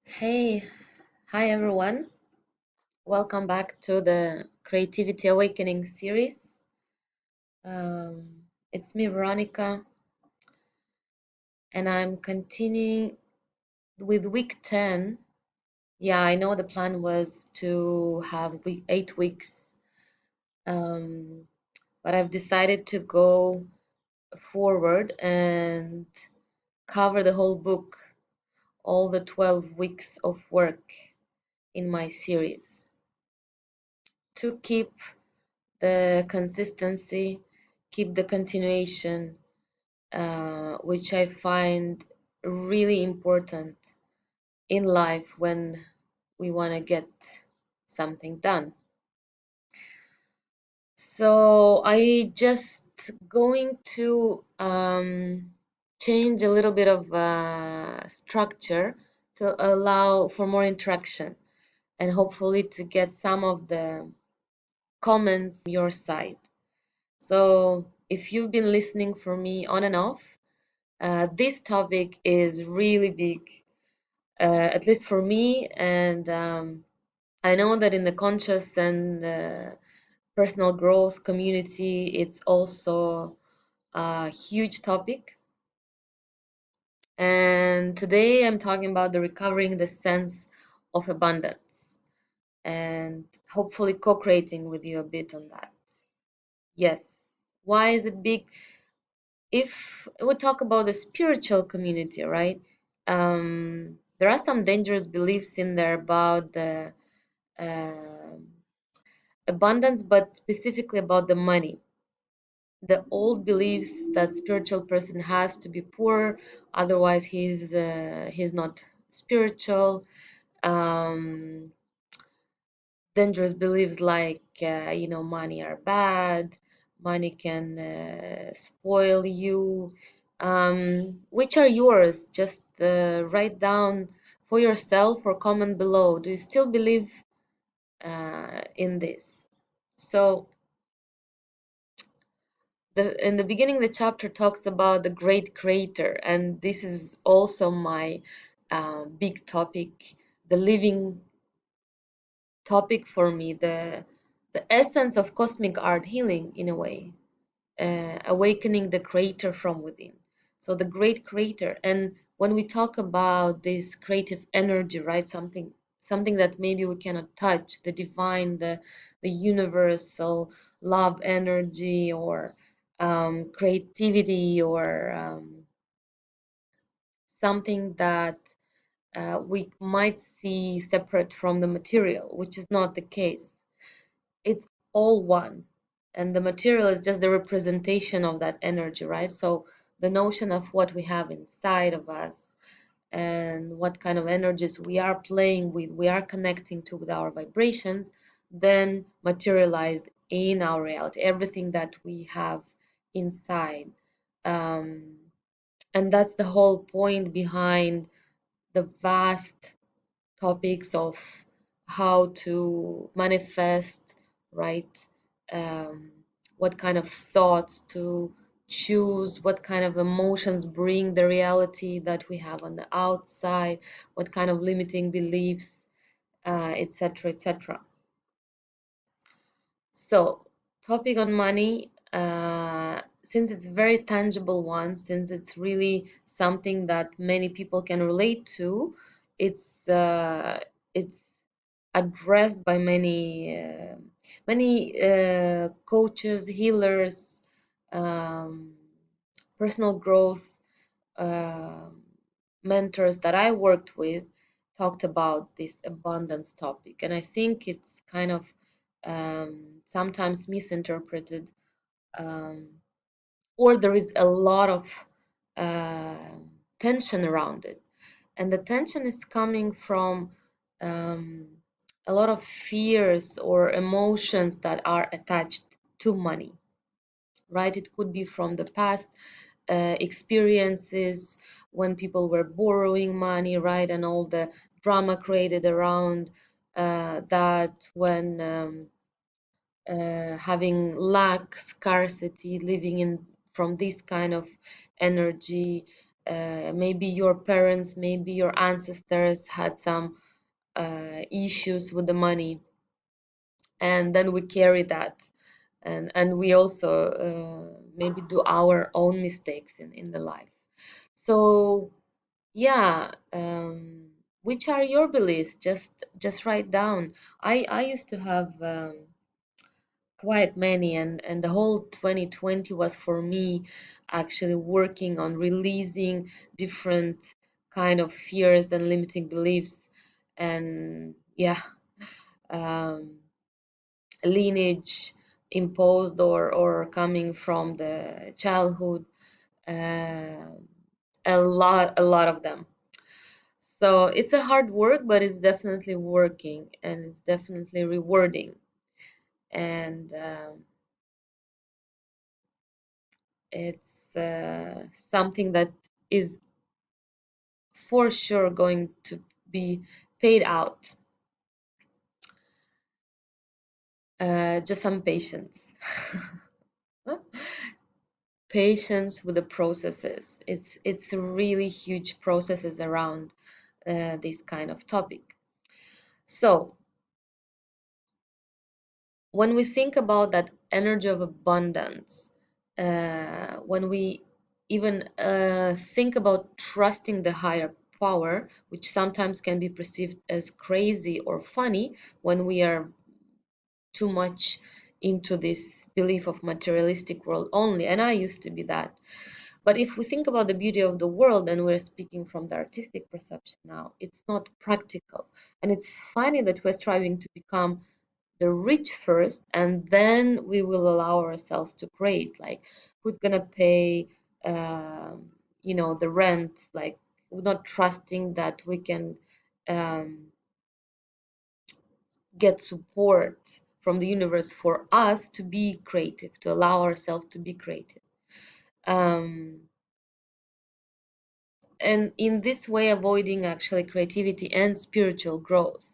Hey, hi everyone. Welcome back to the Creativity Awakening series. It's me, Veronica, and I'm continuing with week 10. Yeah, I know the plan was to have 8 weeks, um, but I've decided to go forward and cover the whole book, all the 12 weeks of work in my series to keep the consistency, keep the continuation, which I find really important in life when we want to get something done. So I just going to change a little bit of structure to allow for more interaction and hopefully to get some of the comments from your side. So if you've been listening for me on and off, this topic is really big, at least for me. And I know that in the conscious and personal growth community, it's also a huge topic. And today I'm talking about the recovering the sense of abundance and hopefully co-creating with you a bit on that. Yes. Why is it big? If we talk about the spiritual community, right? There are some dangerous beliefs in there about the um abundance, but specifically about the money. The old beliefs that spiritual person has to be poor, otherwise he's not spiritual. Um, Dangerous beliefs like money are bad, money can spoil you. Which are yours? Just write down for yourself or comment below. Do you still believe in this? So in the beginning the chapter talks about the great creator, and this is also my big topic, the living topic for me, the essence of cosmic art healing in a way, awakening the creator from within. So the great creator, and when we talk about this creative energy, right, something that maybe we cannot touch, the divine, the universal love energy, or creativity, or something that we might see separate from the material, which is not the case. It's all one, and the material is just the representation of that energy, right? So the notion of what we have inside of us and what kind of energies we are playing with, we are connecting to with our vibrations, then materialize in our reality, everything that we have inside. um, and that's the whole point behind the vast topics of how to manifest, right? Um, what kind of thoughts to choose, what kind of emotions bring the reality that we have on the outside, what kind of limiting beliefs, etc., etc. So, topic on money, since it's a very tangible one, since it's really something that many people can relate to, it's addressed by many coaches, healers, um, personal growth uh, mentors that I worked with talked about this abundance topic, and I think it's kind of sometimes misinterpreted, um, or there is a lot of uh, tension around it, and the tension is coming from um, a lot of fears or emotions that are attached to money, right? It could be from the past experiences when people were borrowing money, right? And all the drama created around that, when having lack, scarcity, living in from this kind of energy, maybe your parents, maybe your ancestors had some issues with the money, and then we carry that, and we also maybe do our own mistakes in the life. So yeah, which are your beliefs? Just write down. I used to have quite many, and the whole 2020 was for me actually working on releasing different kind of fears and limiting beliefs, and yeah, um, lineage imposed or coming from the childhood, uh, a lot of them. So it's a hard work, but it's definitely working, and it's definitely rewarding, and it's something that is for sure going to be paid out. Just some patience. Patience with the processes. It's really huge processes around this kind of topic. So when we think about that energy of abundance, when we even think about trusting the higher power, which sometimes can be perceived as crazy or funny when we are too much into this belief of materialistic world only, and I used to be that. But if we think about the beauty of the world, and we're speaking from the artistic perception now, it's not practical. And it's funny that we're striving to become the rich first, and then we will allow ourselves to create. Like, who's gonna pay, the rent? Like, we're not trusting that we can um, get support from the universe for us to be creative, to allow ourselves to be creative. Um, and in this way, avoiding actually creativity and spiritual growth.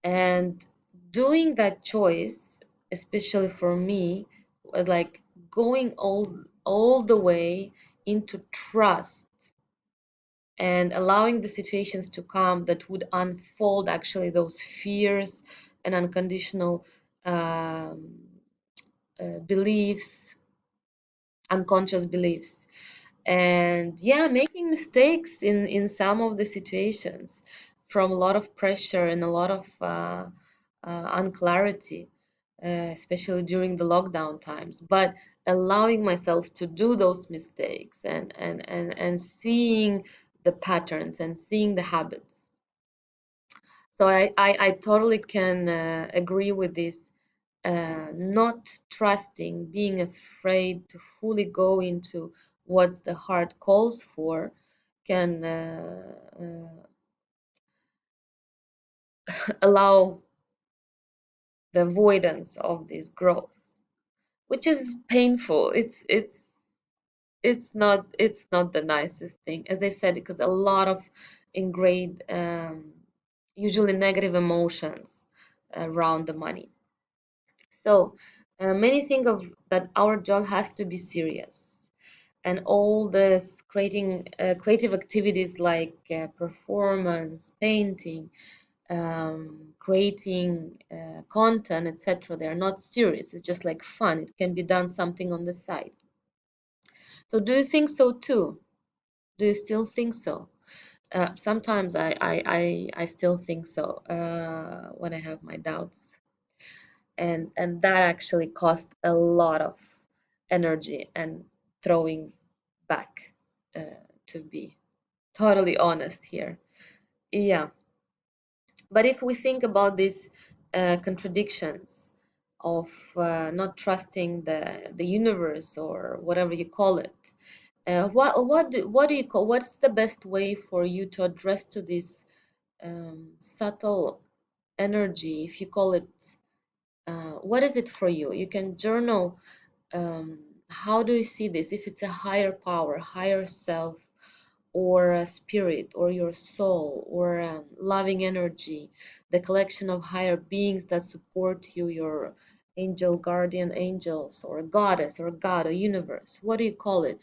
And doing that choice, especially for me, was like going all the way into trust and allowing the situations to come that would unfold actually those fears and unconditional um, beliefs, unconscious beliefs, and yeah, making mistakes in some of the situations from a lot of pressure and a lot of unclarity, especially during the lockdown times, but allowing myself to do those mistakes and seeing the patterns and seeing the habits. So I totally can agree with this, not trusting, being afraid to fully go into what the heart calls for can allow the avoidance of this growth, which is painful. It's not the nicest thing, as I said, because a lot of ingrained, usually negative emotions around the money. So many think of that our job has to be serious, and all this creating creative activities like performance, painting, creating content, etc. They are not serious. It's just like fun. It can be done something on the side. So do you think so too? Do you still think so? Sometimes I still think so when I have my doubts, and that actually cost a lot of energy and throwing back, to be totally honest here. Yeah, but if we think about these contradictions of not trusting the universe or whatever you call it, what do you call, what's the best way for you to address to this subtle energy, if you call it, what is it for you? You can journal. How do you see this? If it's a higher power, higher self, or a spirit, or your soul, or loving energy, the collection of higher beings that support you, your angel, guardian angels, or a goddess, or god, a universe, what do you call it?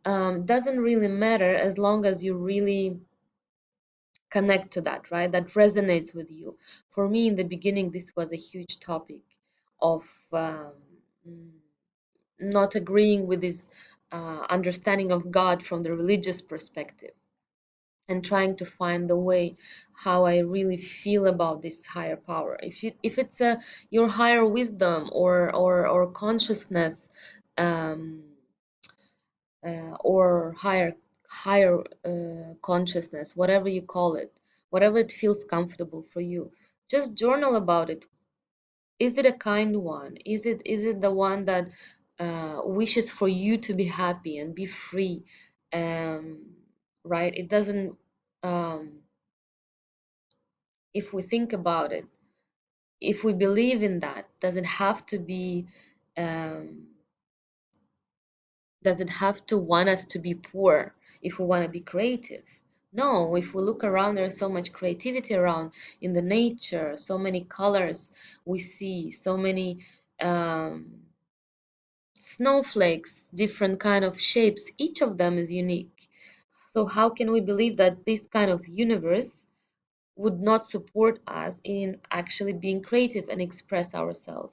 doesn't really matter as long as you really connect to that, right? That resonates with you. For me, in the beginning, this was a huge topic of not agreeing with this understanding of God from the religious perspective and trying to find the way how I really feel about this higher power. If it's your higher wisdom or consciousness, um, or higher consciousness, whatever you call it, whatever it feels comfortable for you, just journal about it. Is it a kind one? Is it the one that wishes for you to be happy and be free? Um, right? It doesn't. Um, if we think about it, if we believe in that, does it have to be? Um, does it have to want us to be poor if we want to be creative? No, if we look around, there's so much creativity around in the nature, so many colors we see, so many um, snowflakes, different kind of shapes. Each of them is unique. So how can we believe that this kind of universe would not support us in actually being creative and express ourselves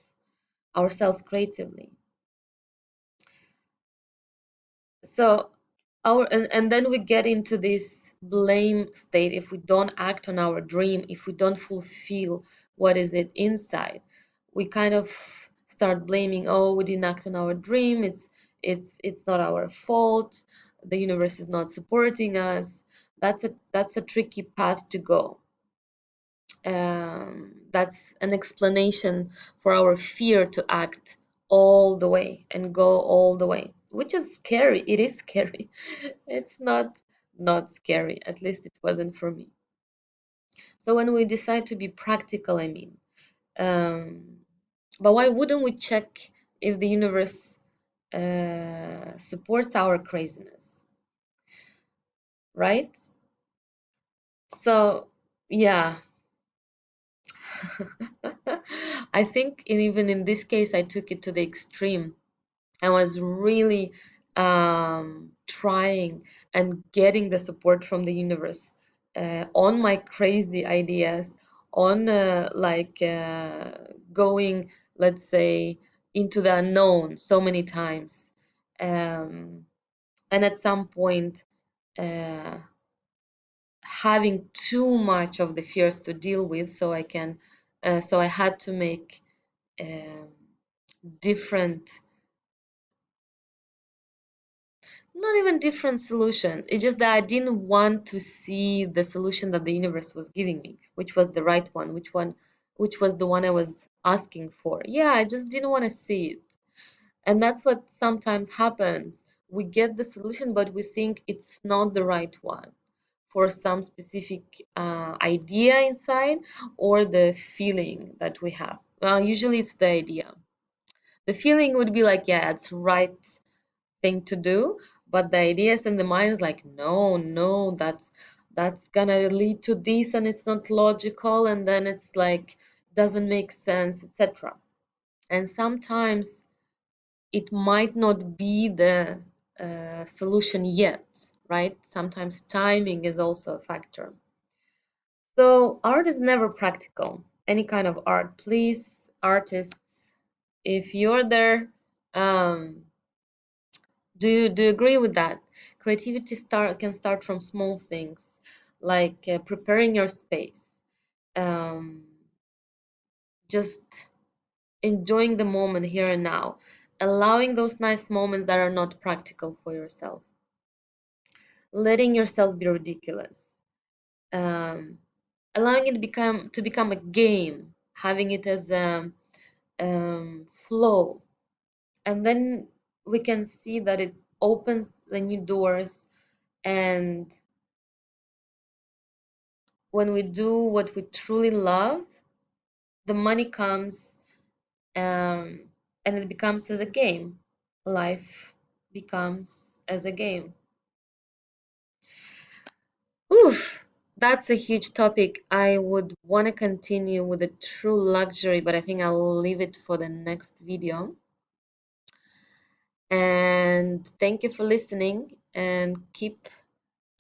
creatively? So and then we get into this blame state if we don't act on our dream, if we don't fulfill what is it inside. We kind of start blaming, oh, we didn't act on our dream, it's not our fault, the universe is not supporting us. That's a tricky path to go. That's an explanation for our fear to act all the way and go all the way, which is scary. It is scary. It's not scary. At least it wasn't for me. So when we decide to be practical, I mean, um, but why wouldn't we check if the universe supports our craziness, right? So yeah, I think even in this case, I took it to the extreme. I was really trying and getting the support from the universe on my crazy ideas, on going, let's say, into the unknown so many times. Um, and at some point, uh, having too much of the fears to deal with, so I had to make um, different, not even different solutions. It's just that I didn't want to see the solution that the universe was giving me, which was the right one, which was the one I was asking for. Yeah, I just didn't want to see it. And that's what sometimes happens. We get the solution, but we think it's not the right one for some specific idea inside or the feeling that we have. Well, usually it's the idea. The feeling would be like, yeah, it's right thing to do, but the ideas in the mind is like, no, no, that's gonna lead to this and it's not logical, and then it's like doesn't make sense, etc. And sometimes it might not be the solution yet, right? Sometimes timing is also a factor. So art is never practical. Any kind of art, please, artists, if you're there, um, do you agree with that? Creativity can start from small things, like preparing your space, um, just enjoying the moment here and now, allowing those nice moments that are not practical for yourself, letting yourself be ridiculous, um, allowing it to become a game, having it as a flow, and then we can see that it opens the new doors. And when we do what we truly love, the money comes, and it becomes as a game. Life becomes as a game. Oof, that's a huge topic. I would want to continue with the true luxury, but I think I'll leave it for the next video. And thank you for listening and keep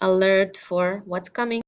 alert for what's coming.